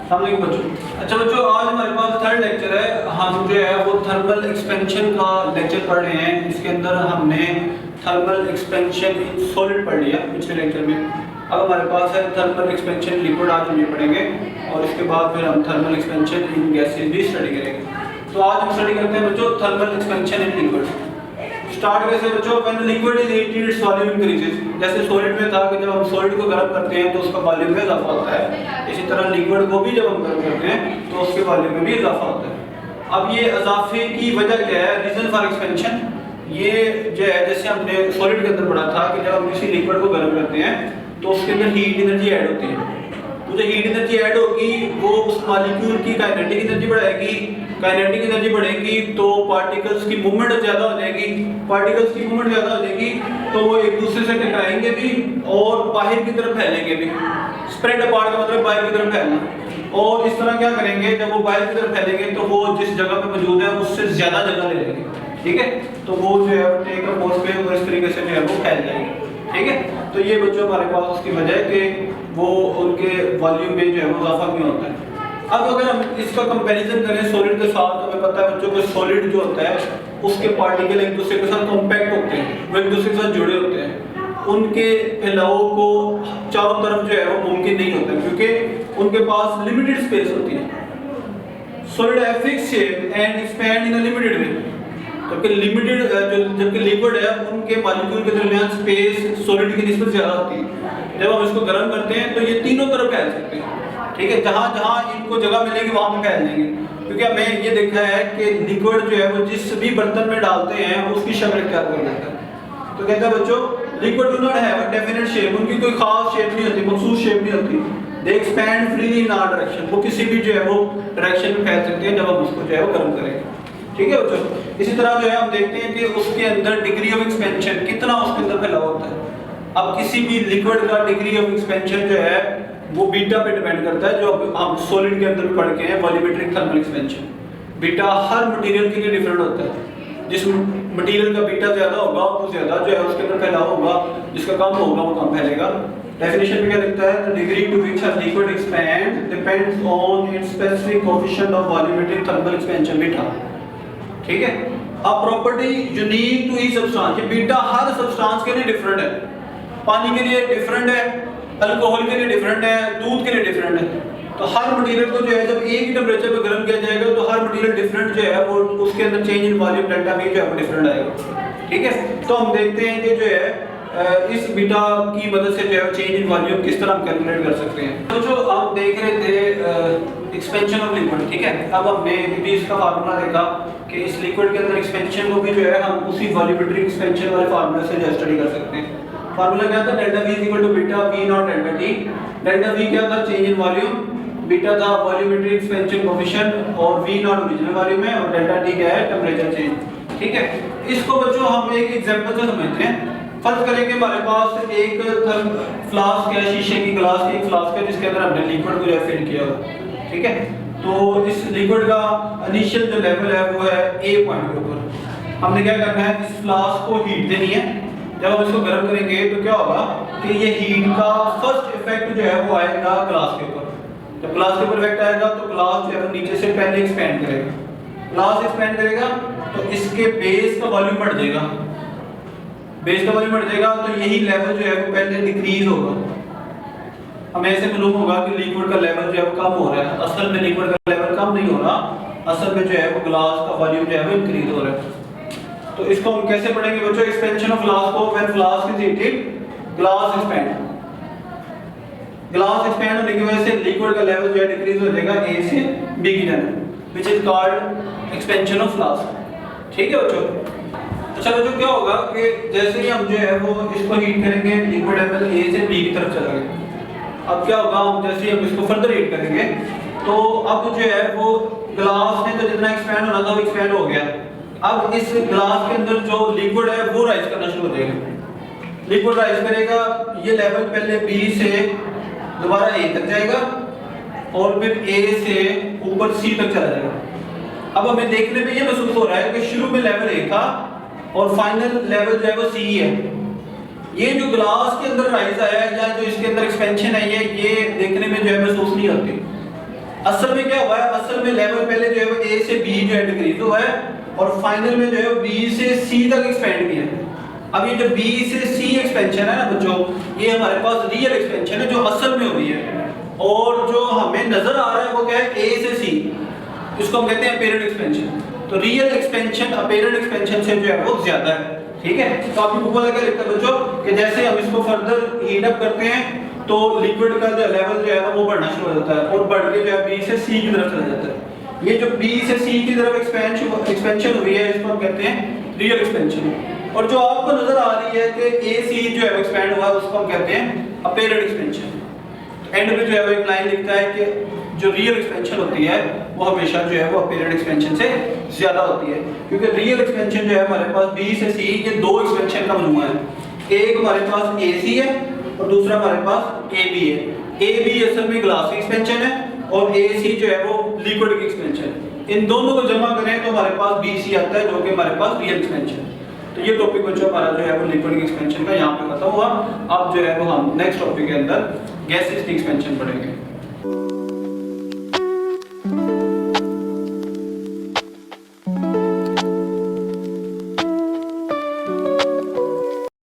बच्चों अच्छा बच्चों, आज हमारे पास थर्ड लेक्चर है। हम जो है वो थर्मल एक्सपेंशन का लेक्चर पढ़ रहे हैं। इसके अंदर हमने थर्मल एक्सपेंशन इन सॉलिड पढ़ लिया पिछले लेक्चर में। अब हमारे पास है थर्मल एक्सपेंशन लिक्विड, आज हम ये पढ़ेंगे और इसके बाद फिर हम थर्मल एक्सपेंशन इन गैसेज भी स्टडी करेंगे। तो आज हम स्टडी करते हैं बच्चों thermal expansion in liquid. Start कैसे बच्चों, when liquid is heated its volume increases. जैसे सॉलिड में था कि जब हम सॉलिड को गर्म करते हैं तो उसका वॉल्यूम में इजाफा होता है, इसी तरह लिक्विड को भी जब हम गर्म करते हैं तो उसके वॉल्यूम में भी इजाफा होता है। अब ये इजाफे की वजह क्या है, रीजन फॉर एक्सपेंशन, ये जो है जैसे हमने सॉलिड के अंदर पढ़ा था कि जब हम किसी लिक्विड को गर्म करते हैं तो उसके अंदर हीट एनर्जी ऐड होती है। तो जो हीट एनर्जी ऐड होगी वो उस मॉलिक्यूल की काइनेटिक एनर्जी बढ़ाएगी। काइनेटिक एनर्जी बढ़ेगी तो पार्टिकल्स की मूवमेंट ज्यादा हो जाएगी। पार्टिकल्स की मूवमेंट ज्यादा हो जाएगी तो वो एक दूसरे से टकराएंगे भी और बाहर की तरफ फैलेंगे भी। स्प्रेड अपार्ट का मतलब बाहर की तरफ फैलना। और इस तरह क्या करेंगे, जब वो बाहर की तरफ फैलेंगे तो वो जिस जगह पे मौजूद है उससे ज्यादा जगह ले लेंगे। ठीक है, तो वो जो है टेक अप फोर्स पे और इस तरीके से जो है वो फैल जाएंगे। ठीक है, तो ये बच्चों हमारे पास उसकी वजह है कि वो उनके वॉल्यूम में जो है वो इजाफा क्यों होता है। अब अगर हम इसका कंपैरिजन करें सॉलिड के साथ तो हमें पता है बच्चों को सॉलिड जो होता है उसके पार्टिकल एक दूसरे के साथ कॉम्पैक्ट होते हैं, वो एक दूसरे के साथ जुड़े होते हैं। उनके फैलाव को चारों तरफ जो है वो मुमकिन नहीं होता क्योंकि उनके पास लिमिटेड स्पेस होती है। Solid have fixed shape and expand in a limited way. जबकि लिमिटेड जबकि लिक्विड है उनके मॉलिक्यूल के दरमियान स्पेस सॉलिड की निस्बत ज्यादा होती है। जब हम इसको गर्म करते हैं तो ये तीनों तरफ फैल सकते हैं। ठीक है, जहां जहां इनको जगह मिलेगी वहां पे फैल जाएंगे। क्योंकि हमें ये देखा है कि लिक्विड जो है वो जिस भी बर्तन में डालते हैं उसकी शक्ल इख्तियार कर लेता है। तो कहता है बच्चों liquid do not have a definite shape, उनकी कोई खास शेप नहीं होती, मखसूस शेप नहीं होती। They expand freely in all direction, वो किसी भी जो है वो डायरेक्शन में फैल सकते हैं जब हम उसको जो है वो गर्म करेंगे। ठीक है बच्चों, इसी तरह जो है हम देखते हैं कि उसके अंदर डिग्री ऑफ एक्सपेंशन कितना उसके अंदर फैलाव होता है। अब किसी भी लिक्विड का डिग्री ऑफ एक्सपेंशन जो है वो बीटा पे डिपेंड करता है, जो हम सॉलिड के अंदर पढ़ के हैं वॉल्यूमेट्रिक थर्मल एक्सपेंशन। बीटा हर मटेरियल के लिए डिफरेंट होता है। जिस मटेरियल का बीटा ज्यादा होगा वो ज्यादा जो है उसके अंदर फैलाव होगा, जिसका कम होगा वो कम फैलेगा। डेफिनेशन में क्या लिखता है, the degree to which a liquid expand depends on its specific coefficient of volumetric thermal expansion beta. ठीक है, अब property unique to each substance, ये बीटा हर सब्सटेंस के लिए डिफरेंट है। पानी के लिए डिफरेंट है, अल्कोहल के लिए डिफरेंट है, दूध के लिए डिफरेंट है। तो हर मटेरियल को जो है जब एक ही टेंपरेचर पे गर्म किया जाएगा तो हर मटेरियल डिफरेंट जो है वो उसके अंदर change in volume delta V जो है वो डिफरेंट आएगा। ठीक है, तो हम देखते हैं कि जो है इस बीटा की मदद से जो है चेंज इन वॉल्यूम किस तरह हम कैलकुलेट कर सकते हैं। तो जो हम देख रहे थे एक्सपेंशन ऑफ लिक्विड, ठीक है, अब हमने भी इसका फार्मूला देखा कि इस लिक्विड के अंदर एक्सपेंशन को भी जो है हम उसी वॉल्यूमेट्रिक एक्सपेंशन वाले फार्मूले से स्टडी कर सकते हैं। फार्मूला क्या था, delta V equal to beta V naught delta T। Delta V क्या था, चेंज इन वॉल्यूम, बीटा था वॉल्यूमेट्रिक एक्सपेंशन कोएफिशिएंट और V नॉट ओरिजिनल वॉल्यूम है और डेल्टा T क्या है, टेंपरेचर चेंज। ठीक है, इसको बच्चों हम एक एग्जांपल से समझते हैं। फर्ज करें कि हमारे पास एक फ्लास्क है, शीशे की ग्लास की एक फ्लास्क है जिसके अंदर हमने लिक्विड को फिल किया हुआ। ठीक है, तो इस लिक्विड का इनिशियल जो लेवल है वो है A पॉइंट के ऊपर। हमने क्या करना है, इस फ्लास्क को हीट देनी है। जब हम इसको गर्म करेंगे तो क्या होगा कि ये हीट का फर्स्ट इफेक्ट जो है वो आएगा ग्लास के ऊपर। जब ग्लास के ऊपर इफेक्ट आएगा तो ग्लास जो है नीचे से पहले एक्सपेंड करेगा। ग्लास एक्सपेंड करेगा तो इसके बेस का वॉल्यूम बढ़ जाएगा। बेस का वॉल्यूम बढ़ जाएगा तो यही लेवल जो है वो पहले डिक्रीज होगा। हमें ऐसे मालूम होगा कि लिक्विड का लेवल जो है वो कम हो रहा है। असल में लिक्विड का लेवल कम नहीं हो रहा, असल में जो है वो ग्लास का वॉल्यूम जो है वो इंक्रीज हो रहा है। तो इसको हम कैसे पढ़ेंगे बच्चों, एक्सपेंशन ऑफ फ्लास्क को, when flask is heated glass expand. Glass expand होने की वजह से लिक्विड का लेवल जो है डिक्रीज हो जाएगा A से B की तरफ, which is called expansion of flask. ठीक है बच्चों, अच्छा बच्चों क्या होगा कि जैसे ही हम जो है वो इसको हीट करेंगे लिक्विड लेवल A से B की तरफ चला गया। अब क्या होगा, हम जैसे ही हम इसको फर्दर हीट करेंगे तो अब जो है वो ग्लास में तो जितना एक्सपैंड होना था वो एक्सपैंड हो गया। अब इस ग्लास के अंदर जो लिक्विड है वो राइज करना शुरू हो जाएगा। लिक्विड राइज करेगा, ये लेवल पहले B से दोबारा A तक जाएगा और फिर A से ऊपर C तक चला जाएगा। अब हमें देखने में ये महसूस हो रहा है कि शुरू में लेवल A था और फाइनल लेवल जो है वो C है। ये जो ग्लास के अंदर राइज आया है या जो इसके अंदर एक्सपेंशन है ये देखने में जो है महसूस नहीं होती। असल में क्या हुआ है, असल में लेवल पहले जो है वो ए से बी जो है डिक्रीज हुआ है और फाइनल में जो है बी से सी तक एक्सपेंड किया है। अब ये जो बी से सी एक्सपेंशन है ना बच्चों, ये हमारे पास रियल एक्सपेंशन है जो असल में हुई है, और जो हमें नजर आ रहा है वो क्या है, ए से सी, इसको हम कहते हैं अपीयरेंट एक्सपेंशन। तो रियल एक्सपेंशन अपीयरेंट एक्सपेंशन से जो है वो ज्यादा है, ठीक है। तो आपकी बुक वाला क्या लिखता है बच्चों कि जैसे हम इसको फर्दर हीट अप करते हैं तो लिक्विड का जो लेवल जो है वो बढ़ना शुरू हो जाता है और बढ़ के जो है बी से सी की तरफ चला जाता है। ये जो बी से सी की तरफ एक्सपेंशन हुई है इसको हम कहते हैं रियल एक्सपेंशन। और जो आपको नजर आ रही है कि ए सी जो है एक्सपेंड हुआ है उसको हम कहते हैं अपीयरेंट एक्सपेंशन। एंड में जो है वो एक लाइन लिखता है कि जो रियल एक्सपेंशन होती है वो हमेशा जो है वो अपीयरेंट एक्सपेंशन से ज्यादा होती है, क्योंकि रियल एक्सपेंशन जो है हमारे पास बी से सी ये दो एक्सपेंशन का मजमूआ है। एक हमारे पास ए सी है और दूसरा हमारे पास ए बी है। ए बी असल में ग्लास की एक्सपेंशन है और ए सी जो है वो लिक्विड की एक्सपेंशन है। इन दोनों को जमा करें तो हमारे पास बी सी आता है जो कि हमारे पास रियल एक्सपेंशन। तो ये टॉपिक बच्चों हमारा जो है वो लिक्विड की एक्सपेंशन का यहाँ पे खत्म हुआ। अब जो है वो हम नेक्स्ट टॉपिक के अंदर गैसेस की एक्सपेंशन पढ़ेंगे।